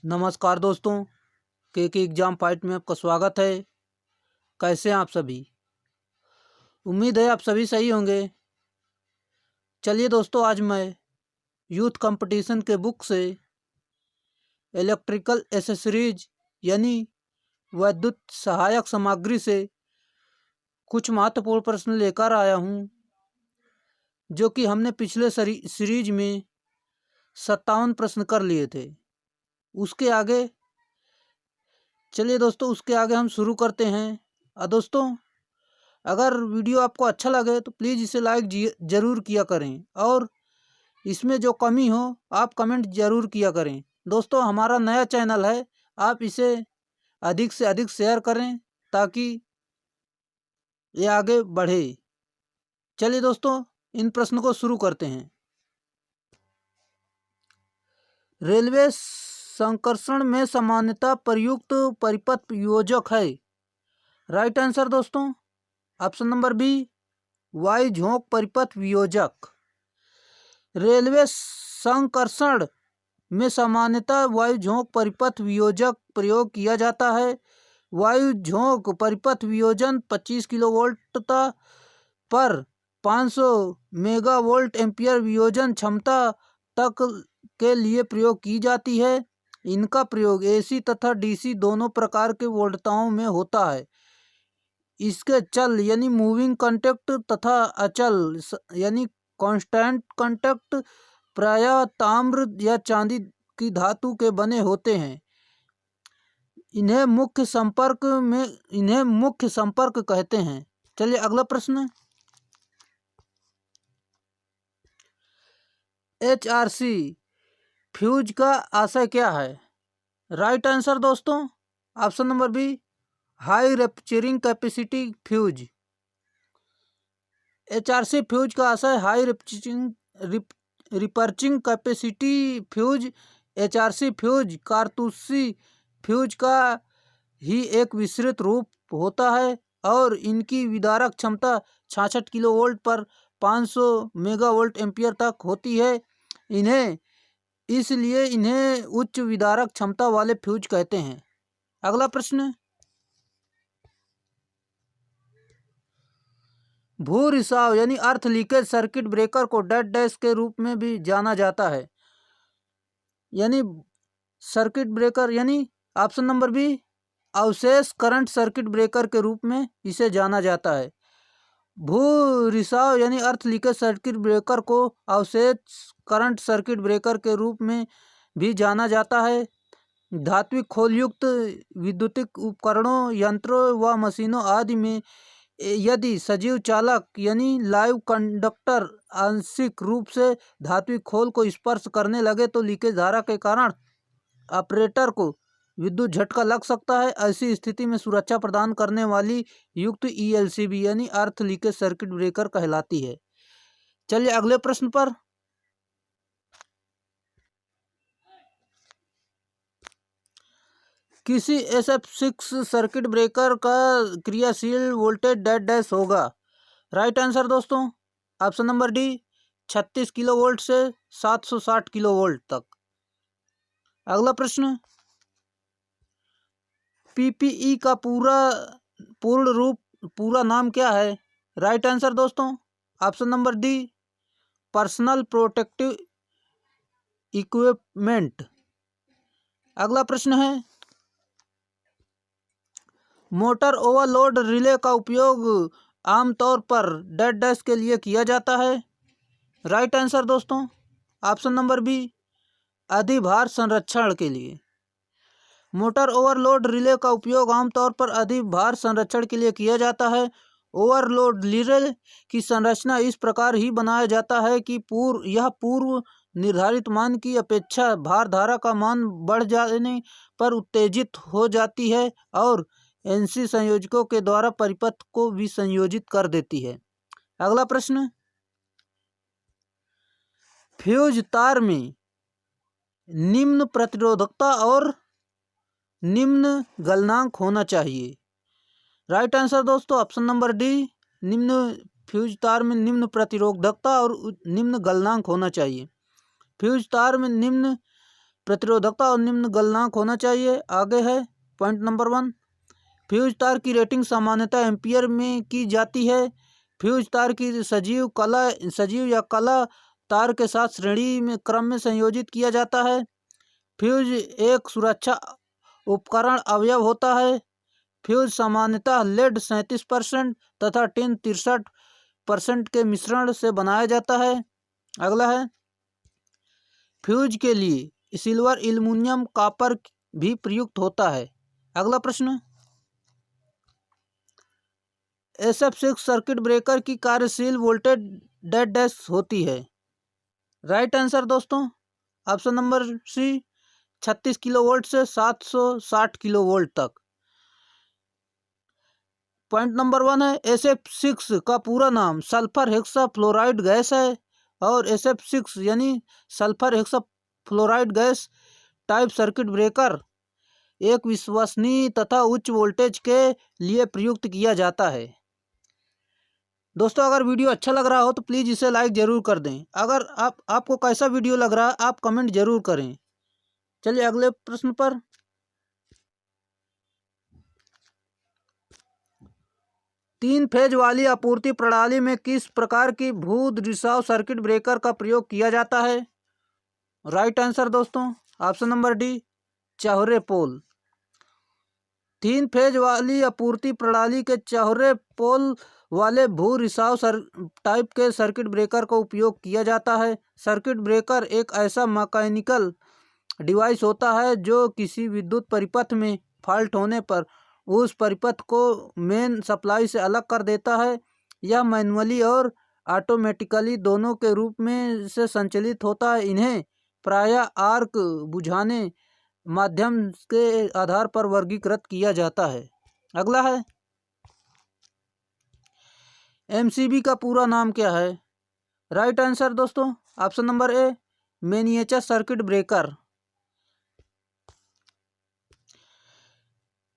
नमस्कार दोस्तों, के एग्ज़ाम फाइट में आपका स्वागत है। कैसे हैं आप सभी? उम्मीद है आप सभी सही होंगे। चलिए दोस्तों, आज मैं यूथ कंपटीशन के बुक से इलेक्ट्रिकल एसेसरीज यानी विद्युत सहायक सामग्री से कुछ महत्वपूर्ण प्रश्न लेकर आया हूं, जो कि हमने पिछले सीरीज में 57 प्रश्न कर लिए थे। उसके आगे हम शुरू करते हैं। दोस्तों, अगर वीडियो आपको अच्छा लगे तो प्लीज़ इसे लाइक ज़रूर किया करें, और इसमें जो कमी हो आप कमेंट ज़रूर किया करें। दोस्तों, हमारा नया चैनल है, आप इसे अधिक से अधिक शेयर करें ताकि ये आगे बढ़े। चलिए दोस्तों, इन प्रश्नों को शुरू करते हैं। रेलवे संकर्षण में सामान्यतः प्रयुक्त परिपथ योजक है। राइट आंसर दोस्तों, ऑप्शन नंबर बी, वायु झोंक परिपथ वियोजक। रेलवे संकर्षण में सामान्यतः वायु झोंक परिपथ वियोजक प्रयोग किया जाता है। वायु झोंक परिपथ वियोजन 25 किलोवोल्ट पर 500 मेगावोल्ट एम्पियर वियोजन क्षमता तक के लिए प्रयोग की जाती है। इनका प्रयोग एसी तथा डीसी दोनों प्रकार के वोल्टताओं में होता है। इसके चल यानी मूविंग कंटैक्ट तथा अचल यानी कांस्टेंट कंटैक्ट प्रायः ताम्र या चांदी की धातु के बने होते हैं। इन्हें मुख्य संपर्क कहते हैं। चलिए अगला प्रश्न। एचआरसी फ्यूज का आशय क्या है? राइट आंसर दोस्तों, option number B, high rupturing capacity fuse. HRC fuse का आशय high rupturing capacity fuse. HRC fuse कारतूसी फ्यूज का ही एक विस्तृत रूप होता है और इनकी विदारक क्षमता 66 किलोवोल्ट पर 500 मेगावोल्ट एम्पियर तक होती है। इसलिए इन्हें उच्च विदारक क्षमता वाले फ्यूज कहते हैं। अगला प्रश्न। भू रिसाव यानी अर्थ लीकेज सर्किट ब्रेकर को डेड डैश के रूप में भी जाना जाता है। यानी सर्किट ब्रेकर यानी ऑप्शन नंबर बी, अवशेष करंट सर्किट ब्रेकर के रूप में इसे जाना जाता है। भू रिसाव यानी अर्थ लीकेज सर्किट ब्रेकर को अवशेष करंट सर्किट ब्रेकर के रूप में भी जाना जाता है। धात्विक खोल युक्त विद्युतिक उपकरणों, यंत्रों व मशीनों आदि में यदि सजीव चालक यानी लाइव कंडक्टर आंशिक रूप से धात्विक खोल को स्पर्श करने लगे तो लीकेज धारा के कारण ऑपरेटर को विद्युत झटका लग सकता है। ऐसी स्थिति में सुरक्षा प्रदान करने वाली युक्त ईएलसीबी यानी अर्थ लीकेज सर्किट ब्रेकर कहलाती है। चलिए अगले प्रश्न पर। किसी SF6 सर्किट ब्रेकर का क्रियाशील वोल्टेज डेड डैश होगा। राइट आंसर दोस्तों, ऑप्शन नंबर डी, 36 किलोवोल्ट से 760 किलोवोल्ट तक। अगला प्रश्न। पीपीई का पूरा नाम क्या है? राइट आंसर दोस्तों, option number D, personal protective equipment. अगला प्रश्न है, मोटर ओवरलोड रिले का उपयोग आमतौर पर डेड डैश के लिए किया जाता है। राइट आंसर दोस्तों, ऑप्शन नंबर बी, अधिभार संरक्षण के लिए। मोटर ओवरलोड रिले का उपयोग आमतौर पर अधिभार संरक्षण के लिए किया जाता है। ओवरलोड रिले की संरचना इस प्रकार ही बनाया जाता है कि यह पूर्व निर्धारित मान की अपेक्षा भार धारा का मान बढ़ जाने पर उत्तेजित हो जाती है और एनसी संयोजकों के द्वारा परिपथ को विसंयोजित कर देती है। अगला प्रश्न। फ्यूज तार में निम्न प्रतिरोधकता और निम्न गलनांक होना चाहिए। राइट आंसर दोस्तों, ऑप्शन नंबर डी, फ्यूज तार में निम्न प्रतिरोधकता और निम्न गलनांक होना चाहिए। फ्यूज तार में निम्न प्रतिरोधकता और निम्न गलनांक होना चाहिए। आगे है पॉइंट नंबर 1, फ्यूज तार की रेटिंग सामान्यतः एम्पियर में की जाती है। फ्यूज तार की सजीव या कला तार के साथ श्रेणी में क्रम में संयोजित किया जाता है। फ्यूज एक सुरक्षा उपकरण अवयव होता है। फ्यूज सामान्यतः लेड 37% तथा टिन 63% के मिश्रण से बनाया जाता है। अगला है, फ्यूज के लिए सिल्वर, एल्युमिनियम, कॉपर भी प्रयुक्त होता है। अगला प्रश्न, SF6 सर्किट ब्रेकर की कार्यशील वोल्टेज डैश होती है। राइट आंसर दोस्तों, ऑप्शन नंबर सी, 36 किलोवोल्ट से 760 किलोवोल्ट तक। पॉइंट नंबर 1 है, SF6 का पूरा नाम सल्फर हेक्सा फ्लोराइड गैस है और SF6 यानी sulphur hexa fluoride gas type circuit breaker एक विश्वसनीय तथा उच्च वोल्टेज के लिए प्रयुक्त किया जाता है। दोस्तों, अगर वीडियो अच्छा लग रहा हो तो प्लीज़ इसे लाइक ज़रूर कर दें। अगर आपको कैसा वीडियो लग रहा है आप कमेंट ज़रूर करें। चलिए अगले प्रश्न पर। 3 फेज वाली आपूर्ति प्रणाली में किस प्रकार की भू रिसाव सर्किट ब्रेकर का प्रयोग किया जाता है? राइट आंसर दोस्तों, ऑप्शन नंबर डी, चौहरे पोल। 3 फेज वाली आपूर्ति प्रणाली के चौहरे पोल वाले भू रिसाव टाइप के सर्किट ब्रेकर का उपयोग किया जाता है। सर्किट ब्रेकर एक ऐसा मैकेनिकल डिवाइस होता है जो किसी विद्युत परिपथ में फॉल्ट होने पर उस परिपथ को मेन सप्लाई से अलग कर देता है। यह मैनुअली और ऑटोमेटिकली दोनों के रूप में से संचालित होता है। इन्हें प्रायः आर्क बुझाने माध्यम के आधार पर वर्गीकृत किया जाता है। अगला है, MCB का पूरा नाम क्या है? राइट आंसर दोस्तों, option number A, miniature circuit breaker.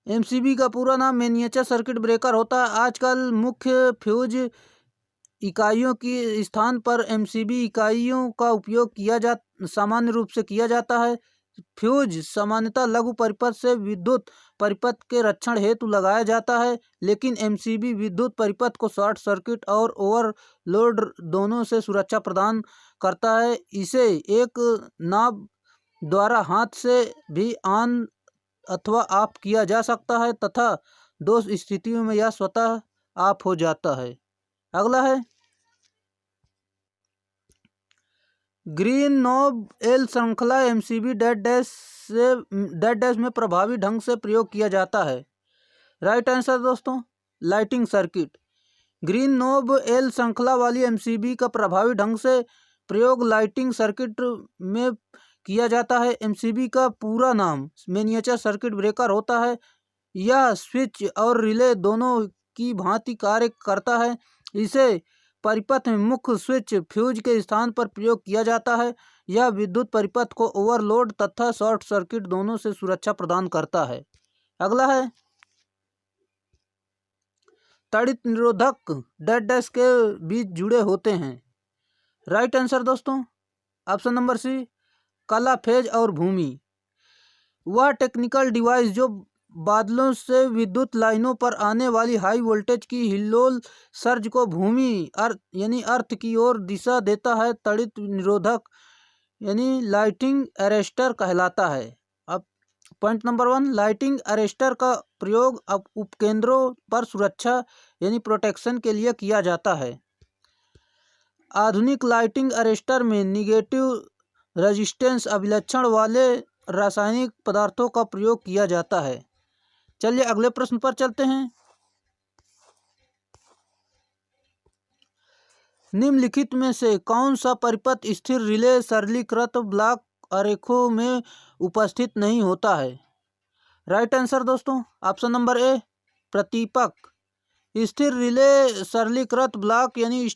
MCB का पूरा नाम मिनिएचर सर्किट ब्रेकर होता है। आजकल मुख्य फ्यूज इकाइयों के स्थान पर MCB इकाइयों का उपयोग सामान्य रूप से किया जाता है। फ्यूज सामान्यतः लघु परिपथ से विद्युत परिपथ के रक्षण हेतु लगाया जाता है, लेकिन MCB विद्युत परिपथ को शॉर्ट सर्किट और ओवरलोड दोनों से सुरक्षा प्रदान करता है। इसे एक नॉब द्वारा हाथ से भी ऑन अथवा ऑफ किया जा सकता है तथा 2 स्थितियों में यह स्वतः ऑफ हो जाता है। अगला है, ग्रीन नॉब एल श्रृंखला MCB डैश में प्रभावी ढंग से प्रयोग किया जाता है। राइट आंसर दोस्तों, lighting circuit. Green knob L श्रृंखला वाली MCB का प्रभावी ढंग से प्रयोग लाइटिंग सर्किट में किया जाता है। MCB का पूरा नाम मिनिएचर सर्किट ब्रेकर होता है। यह स्विच और रिले दोनों की भांति कार्य करता है। इसे परिपथ में मुख्य स्विच फ्यूज के स्थान पर प्रयोग किया जाता है। यह विद्युत परिपथ को ओवरलोड तथा शॉर्ट सर्किट दोनों से सुरक्षा प्रदान करता है। अगला है, तड़ित निरोधक डैश के बीच जुड़े होते हैं। राइट आंसर दोस्तों, ऑप्शन नंबर सी, कला, फेज और भूमि। वह टेक्निकल डिवाइस जो बादलों से विद्युत लाइनों पर आने वाली हाई वोल्टेज की हिल्लोल सर्ज को भूमि यानी अर्थ की ओर दिशा देता है, तड़ित निरोधक यानी लाइटिंग अरेस्टर कहलाता है। अब पॉइंट नंबर 1, लाइटिंग अरेस्टर का प्रयोग अब उपकेंद्रों पर सुरक्षा यानी प्रोटेक्शन के लिए किया जाता है। आधुनिक लाइटिंग अरेस्टर में निगेटिव रेजिस्टेंस अभिलक्षण वाले रासायनिक पदार्थों का प्रयोग किया जाता है। चलिए अगले प्रश्न पर चलते हैं। निम्नलिखित में से कौन सा परिपथ स्थिर रिले सरलीकृत ब्लॉक आरेखों में उपस्थित नहीं होता है? राइट आंसर दोस्तों, ऑप्शन नंबर ए, प्रतीपक। स्थिर रिले सरलीकृत ब्लॉक यानी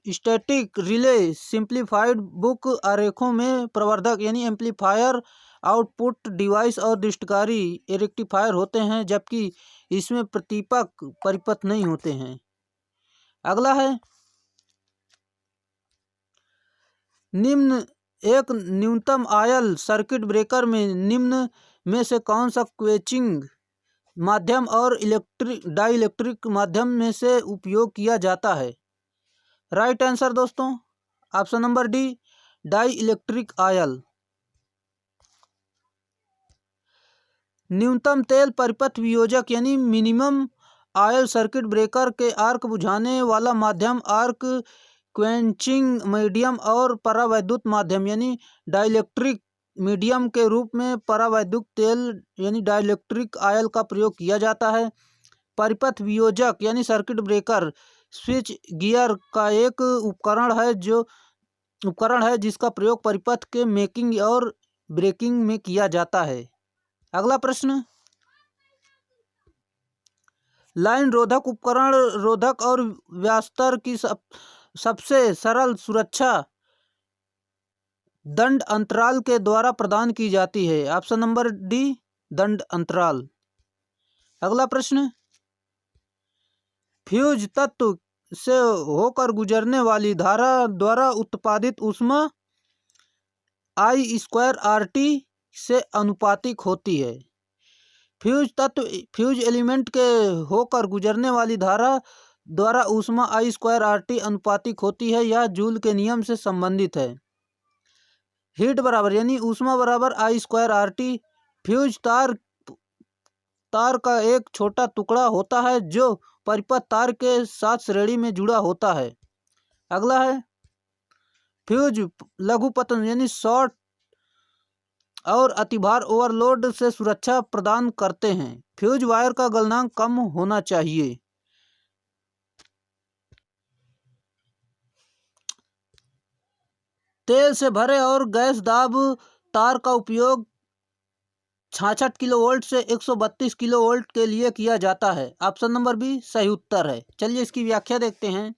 स्टैटिक रिले सिंप्लीफाइड बुक आरेखों में प्रवर्धक यानी एम्पलीफायर, आउटपुट डिवाइस और दृष्टिकारी रेक्टिफायर होते हैं, जबकि इसमें प्रतीपक परिपथ नहीं होते हैं। अगला है, निम्न एक न्यूनतम आयल सर्किट ब्रेकर में निम्न में से कौन सा क्वेचिंग माध्यम और डाइलेक्ट्रिक माध्यम में से उपयोग किया जाता है? राइट आंसर दोस्तों option number D, dielectric oil. न्यूनतम तेल परिपथ वियोजक यानी मिनिमम आयल सर्किट ब्रेकर के आर्क बुझाने वाला माध्यम आर्क क्वेंचिंग मीडियम और परावैद्युत माध्यम यानी डाइलेक्ट्रिक मीडियम के रूप में परावैद्युत तेल यानी डाइलेक्ट्रिक आयल का प्रयोग किया जाता है। परिपथ वियोजक यानी सर्किट ब्रेकर स्विच गियर का एक उपकरण है जिसका प्रयोग परिपथ के मेकिंग और ब्रेकिंग में किया जाता है। अगला प्रश्न, लाइन रोधक उपकरण रोधक और व्यास्तर की सबसे सरल सुरक्षा दंड अंतराल के द्वारा प्रदान की जाती है। ऑप्शन नंबर डी, दंड अंतराल। अगला प्रश्न, फ्यूज तत्व से होकर गुजरने वाली धारा द्वारा उत्पादित ऊष्मा I²RT से अनुपातिक होती है। फ्यूज एलिमेंट के होकर गुजरने वाली धारा द्वारा ऊष्मा I²RT अनुपातिक होती है। यह जूल के नियम से संबंधित है। हीट बराबर यानी ऊष्मा बराबर I²RT। फ्यूज तार का एक छोटा टुकड़ा होता है जो परिपथ तार के साथ श्रेणी में जुड़ा होता है। अगला है, फ्यूज लघुपतन यानी शॉर्ट और अतिभार ओवरलोड से सुरक्षा प्रदान करते हैं। फ्यूज वायर का गलनांक कम होना चाहिए। तेल से भरे और गैस दाब तार का उपयोग 66 किलोवोल्ट से 132 किलोवोल्ट के लिए किया जाता है। ऑप्शन नंबर बी सही उत्तर है। चलिए इसकी व्याख्या देखते हैं।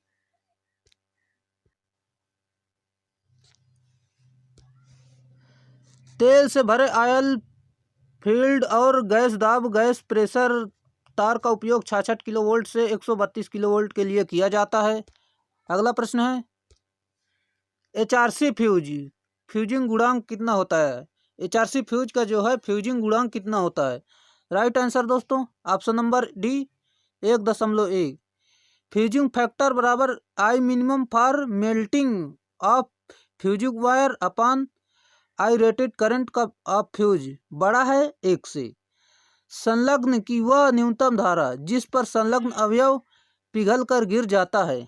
तेल से भरे ऑयल फील्ड और गैस दाब गैस प्रेशर तार का उपयोग 66 किलोवोल्ट से 132 किलोवोल्ट के लिए किया जाता है। अगला प्रश्न है, HRC फ्यूजिंग गुणांक कितना होता है? HRC फ्यूज का जो है फ्यूजिंग गुणांक कितना होता है? राइट आंसर दोस्तों option number D 1.1। Fusing factor बराबर I minimum for melting of fusing wire upon I rated current का ऑफ फ्यूज बड़ा है 1 से। संलग्न की वह न्यूनतम धारा जिस पर संलग्न अवयव पिघल कर गिर जाता है।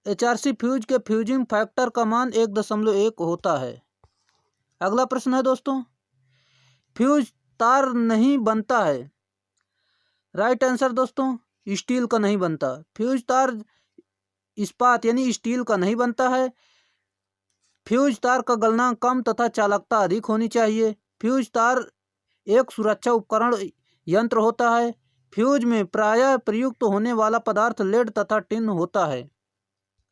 HRC फ्यूज के फ्यूजिंग फैक्टर का मान 1.1 होता है। अगला प्रश्न है दोस्तों, फ्यूज तार नहीं बनता है। राइट आंसर दोस्तों स्टील का नहीं बनता। फ्यूज तार इस्पात यानी स्टील का नहीं बनता है। फ्यूज तार का गलनांक कम तथा चालकता अधिक होनी चाहिए। फ्यूज तार एक सुरक्षा उपकरण यंत्र होता है। फ्यूज में प्रायः प्रयुक्त होने वाला पदार्थ लेड तथा टिन होता है।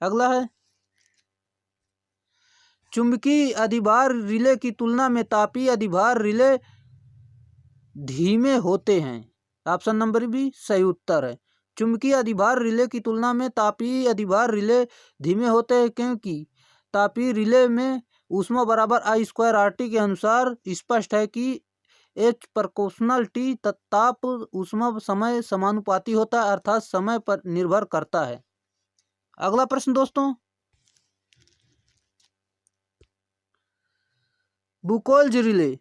अगला है, चुंबकीय अधिभार रिले की तुलना में तापीय अधिभार रिले धीमे होते हैं। ऑप्शन नंबर बी सही उत्तर है। चुंबकीय अधिभार रिले की तुलना में तापीय अधिभार रिले धीमे होते हैं क्योंकि तापीय रिले में ऊष्मा बराबर I²RT के अनुसार स्पष्ट है कि H प्रोपोर्शनल T ताप ऊष्मा समय समानुपाती होता है अर्थात समय पर निर्भर करता है। अगला प्रश्न दोस्तों, बुकोल्ज रिले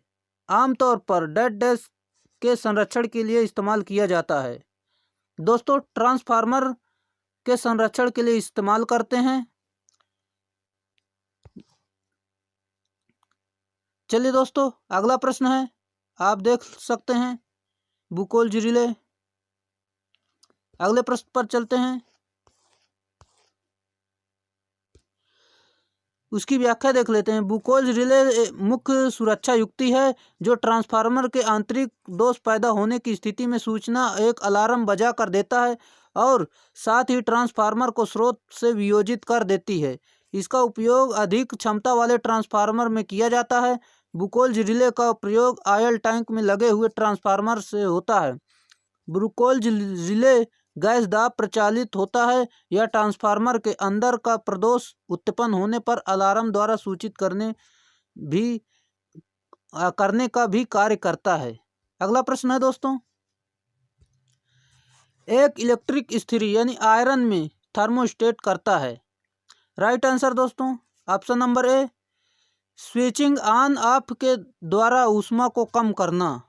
आमतौर पर डेड डैश के संरक्षण के लिए इस्तेमाल किया जाता है। दोस्तों ट्रांसफार्मर के संरक्षण के लिए इस्तेमाल करते हैं। चलिए दोस्तों अगला प्रश्न है, आप देख सकते हैं बुकोल्ज रिले। अगले प्रश्न पर चलते हैं, उसकी व्याख्या देख लेते हैं। बुकोल्ज रिले मुख्य सुरक्षा युक्ति है जो ट्रांसफार्मर के आंतरिक दोष पैदा होने की स्थिति में सूचना एक अलार्म बजा कर देता है और साथ ही ट्रांसफार्मर को स्रोत से वियोजित कर देती है। इसका उपयोग अधिक क्षमता वाले ट्रांसफार्मर में किया जाता है। बुकोल्ज रिले का प्रयोग ऑयल टैंक में लगे हुए ट्रांसफार्मर से होता है। बुकोल्ज रिले गैस दाब प्रचालित होता है या ट्रांसफार्मर के अंदर का प्रदोष उत्पन्न होने पर अलार्म द्वारा सूचित करने का भी कार्य करता है। अगला प्रश्न है दोस्तों, एक इलेक्ट्रिक इस्त्री यानी आयरन में थर्मोस्टेट करता है। राइट आंसर दोस्तों, option number A, switching on off के द्वारा ऊष्मा को कम करना।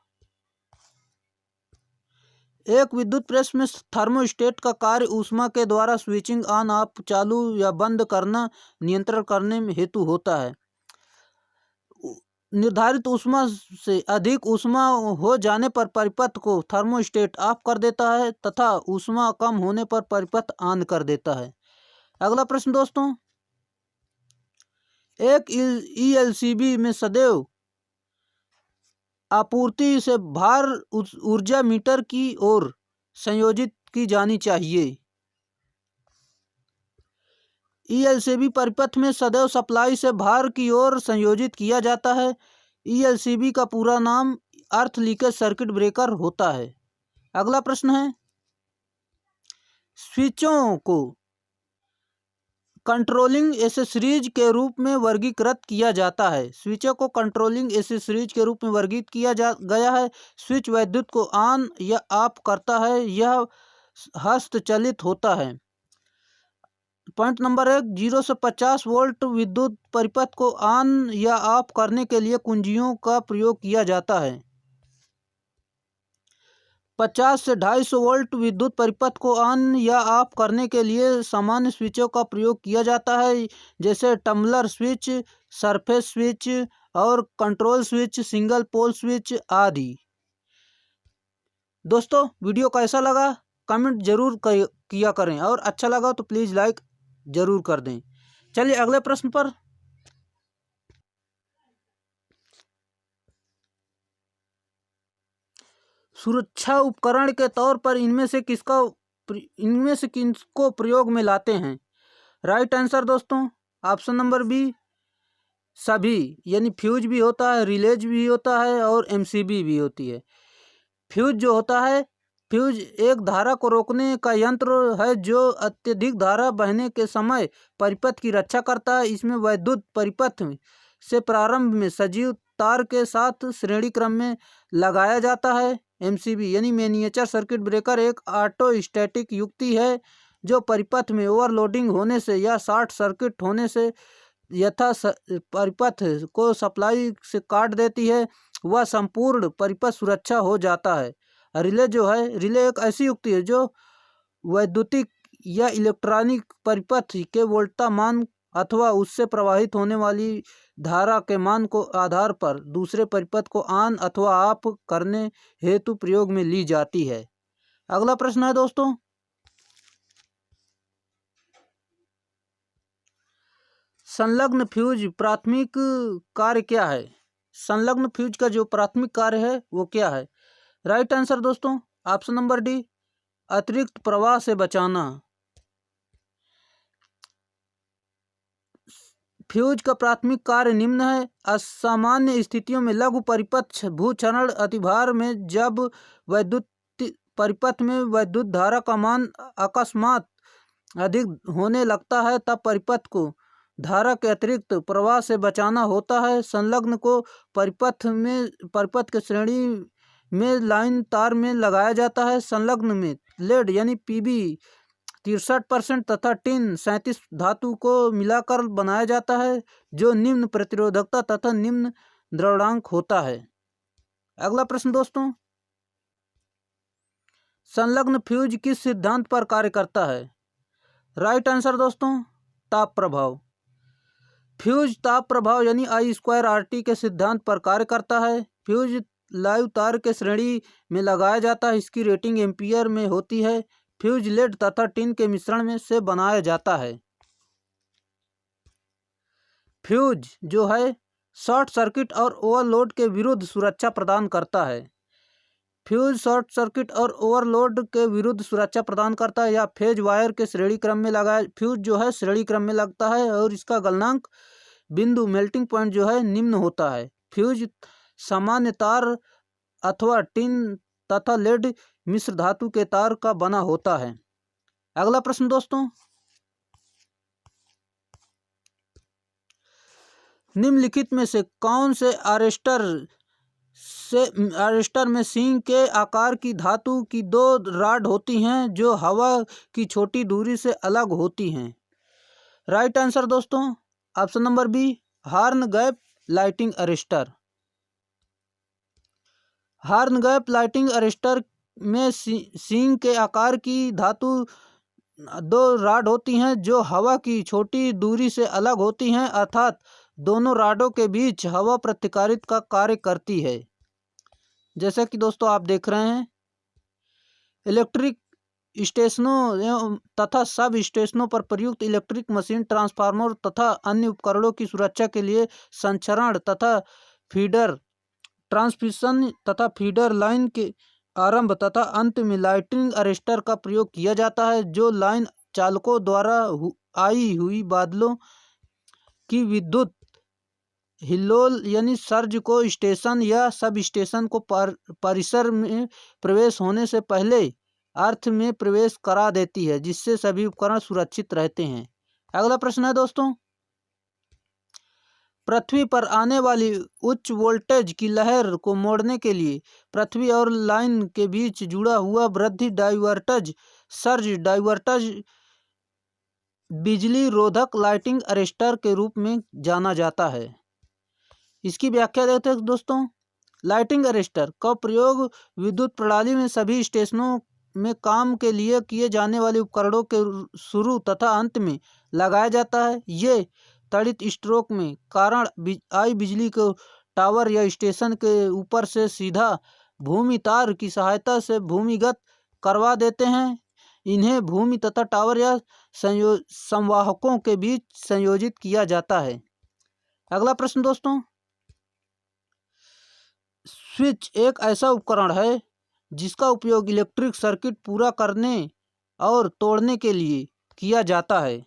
एक विद्युत प्रेस में थर्मोस्टेट का कार्य ऊष्मा के द्वारा स्विचिंग ऑन ऑफ, चालू या बंद करना, नियंत्रण करने में हेतु होता है। निर्धारित ऊष्मा से अधिक ऊष्मा हो जाने पर परिपथ को थर्मोस्टेट ऑफ कर देता है तथा ऊष्मा कम होने पर परिपथ ऑन कर देता है। अगला प्रश्न दोस्तों, एक ईएलसीबी में सदैव आपूर्ति से भार ऊर्जा मीटर की ओर संयोजित की जानी चाहिए। ईएलसीबी परिपथ में सदैव सप्लाई से भार की ओर संयोजित किया जाता है। ईएलसीबी का पूरा नाम अर्थ लीकेज सर्किट ब्रेकर होता है। अगला प्रश्न है, स्विचों को कंट्रोलिंग एसेसरीज के रूप में वर्गीकृत किया जाता है। स्विचों को कंट्रोलिंग एसेसरीज के रूप में वर्गीकृत किया गया है। स्विच विद्युत को ऑन या ऑफ करता है, यह हस्तचलित होता है। पॉइंट नंबर 1, 0 से 50 वोल्ट विद्युत परिपथ को ऑन या ऑफ करने के लिए कुंजियों का प्रयोग किया जाता है। 50 से 250 वोल्ट विद्युत परिपथ को ऑन या ऑफ करने के लिए सामान्य स्विचों का प्रयोग किया जाता है, जैसे टम्बलर स्विच, सरफेस स्विच और control switch, single pole switch आदि। दोस्तों, वीडियो कैसा लगा कमेंट जरूर किया करें और अच्छा लगा तो प्लीज़ लाइक जरूर कर दें। चलिए अगले प्रश्न पर। सुरक्षा उपकरण के तौर पर इनमें से किसको प्रयोग में लाते हैं? राइट आंसर दोस्तों, ऑप्शन नंबर बी, सभी, यानी फ्यूज भी होता है, रिलेज भी होता है और एमसीबी भी होती है। फ्यूज जो होता है, फ्यूज एक धारा को रोकने का यंत्र है जो अत्यधिक धारा बहने के समय परिपथ की रक्षा करता है। इसमें वैद्युत परिपथ से प्रारंभ में सजीव तार के साथ श्रेणी क्रम में लगाया जाता है। एमसीबी यानी मिनिएचर सर्किट ब्रेकर एक ऑटोस्टैटिक युक्ति है जो परिपथ में ओवरलोडिंग होने से या शॉर्ट सर्किट होने से यथा परिपथ को सप्लाई से काट देती है, वह संपूर्ण परिपथ सुरक्षा हो जाता है। रिले जो है, रिले एक ऐसी युक्ति है जो वैद्युतिक या इलेक्ट्रॉनिक परिपथ के वोल्टता मान अथवा उससे प्रवाहित होने वाली धारा के मान को आधार पर दूसरे परिपथ को ऑन अथवा ऑफ करने हेतु प्रयोग में ली जाती है। अगला प्रश्न है दोस्तों, संलग्न फ्यूज प्राथमिक कार्य क्या है? संलग्न फ्यूज का जो प्राथमिक कार्य है वो क्या है? राइट आंसर दोस्तों, ऑप्शन नंबर डी, अतिरिक्त प्रवाह से बचाना। फ्यूज का प्राथमिक कार्य निम्न है। असामान्य स्थितियों में लघु परिपथ भूक्षरण अतिभार में जब वैद्युत परिपथ में विद्युत धारा का मान अकस्मात अधिक होने लगता है तब परिपथ को धारा के अतिरिक्त प्रवाह से बचाना होता है। संलग्न को परिपथ के श्रेणी में लाइन तार में लगाया जाता है। संलग्न में लेड यानी पीबी 63% तथा टिन 37 धातु को मिलाकर बनाया जाता है जो निम्न प्रतिरोधकता तथा निम्न द्रव्यंक होता है। अगला प्रश्न दोस्तों, संलग्न फ्यूज किस सिद्धांत पर कार्य करता है? राइट आंसर दोस्तों, ताप प्रभाव। फ्यूज ताप प्रभाव यानी I²RT के सिद्धांत पर कार्य करता है। फ्यूज लाइव तार के श्रेणी में लगाया जाता है। इसकी रेटिंग एम्पियर में होती है। फ्यूज लेड तथा टिन के मिश्रण में से बनाया जाता है। फ्यूज जो है शॉर्ट सर्किट और ओवरलोड के विरुद्ध सुरक्षा प्रदान करता है। फ्यूज शॉर्ट सर्किट और ओवरलोड के विरुद्ध सुरक्षा प्रदान करता है या फेज वायर के श्रेणी क्रम में लगाया। फ्यूज जो है श्रेणी क्रम में लगता है और इसका गलनांक बिंदु मेल्टिंग पॉइंट जो है निम्न होता है। फ्यूज सामान्य तार अथवा टिन तथा लेड मिश्र धातु के तार का बना होता है। अगला प्रश्न दोस्तों, निम्नलिखित में से कौन से अरेस्टर में सींग के आकार की धातु की 2 रॉड होती हैं जो हवा की छोटी दूरी से अलग होती हैं? राइट आंसर दोस्तों, option number B, horn gap lightning arrester. Horn gap lightning arrester में सींग के आकार की धातु 2 रॉड होती हैं जो हवा की छोटी दूरी से अलग होती हैं, अर्थात दोनों रॉडों के बीच हवा प्रतिकारित का कार्य करती है। जैसा कि दोस्तों आप देख रहे हैं, इलेक्ट्रिक स्टेशनों तथा सब स्टेशनों पर प्रयुक्त इलेक्ट्रिक मशीन, ट्रांसफार्मर तथा अन्य उपकरणों की सुरक्षा के लिए संचरण तथा फीडर, ट्रांसमिशन तथा फीडर लाइन के आरंभ तथा अंत में लाइटिंग अरेस्टर का प्रयोग किया जाता है, जो लाइन चालकों द्वारा आई हुई बादलों की विद्युत हिल्लोल यानी सर्ज को स्टेशन या सब स्टेशन को परिसर में प्रवेश होने से पहले अर्थ में प्रवेश करा देती है, जिससे सभी उपकरण सुरक्षित रहते हैं। अगला प्रश्न है दोस्तों, पृथ्वी पर आने वाली उच्च वोल्टेज की लहर को मोड़ने के लिए पृथ्वी और लाइन के बीच जुड़ा हुआ वृद्धि डाइवर्टर्ज सर्ज डाइवर्टर्ज बिजली रोधक लाइटिंग अरेस्टर के रूप में जाना जाता है। इसकी व्याख्या देते हैं दोस्तों, लाइटिंग अरेस्टर का प्रयोग विद्युत प्रणाली में सभी स्टेशनों में काम के लिए किए जाने वाले उपकरणों के शुरू तथा अंत में लगाया जाता है। ये त्वरित स्ट्रोक में कारण आई बिजली को टावर या स्टेशन के ऊपर से सीधा भूमि तार की सहायता से भूमिगत करवा देते हैं। इन्हें भूमि तथा टावर या संवाहकों के बीच संयोजित किया जाता है। अगला प्रश्न दोस्तों, स्विच एक ऐसा उपकरण है जिसका उपयोग इलेक्ट्रिक सर्किट पूरा करने और तोड़ने के लिए किया जाता है।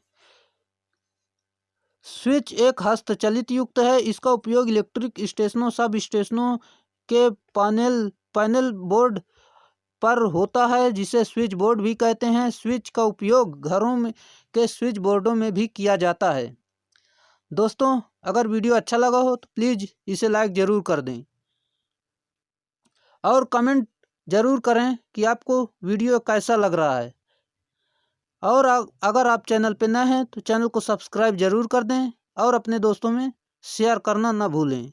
स्विच एक हस्तचलित युक्त है। इसका उपयोग इलेक्ट्रिक स्टेशनों, सब स्टेशनों के पैनल बोर्ड पर होता है, जिसे स्विच बोर्ड भी कहते हैं। स्विच का उपयोग घरों में के स्विच बोर्डों में भी किया जाता है। दोस्तों, अगर वीडियो अच्छा लगा हो तो प्लीज़ इसे लाइक ज़रूर कर दें और कमेंट ज़रूर करें कि आपको वीडियो कैसा लग रहा है। और अगर आप चैनल पर नए हैं तो चैनल को सब्सक्राइब ज़रूर कर दें और अपने दोस्तों में शेयर करना ना भूलें।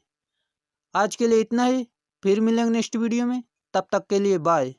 आज के लिए इतना ही, फिर मिलेंगे नेक्स्ट वीडियो में। तब तक के लिए बाय।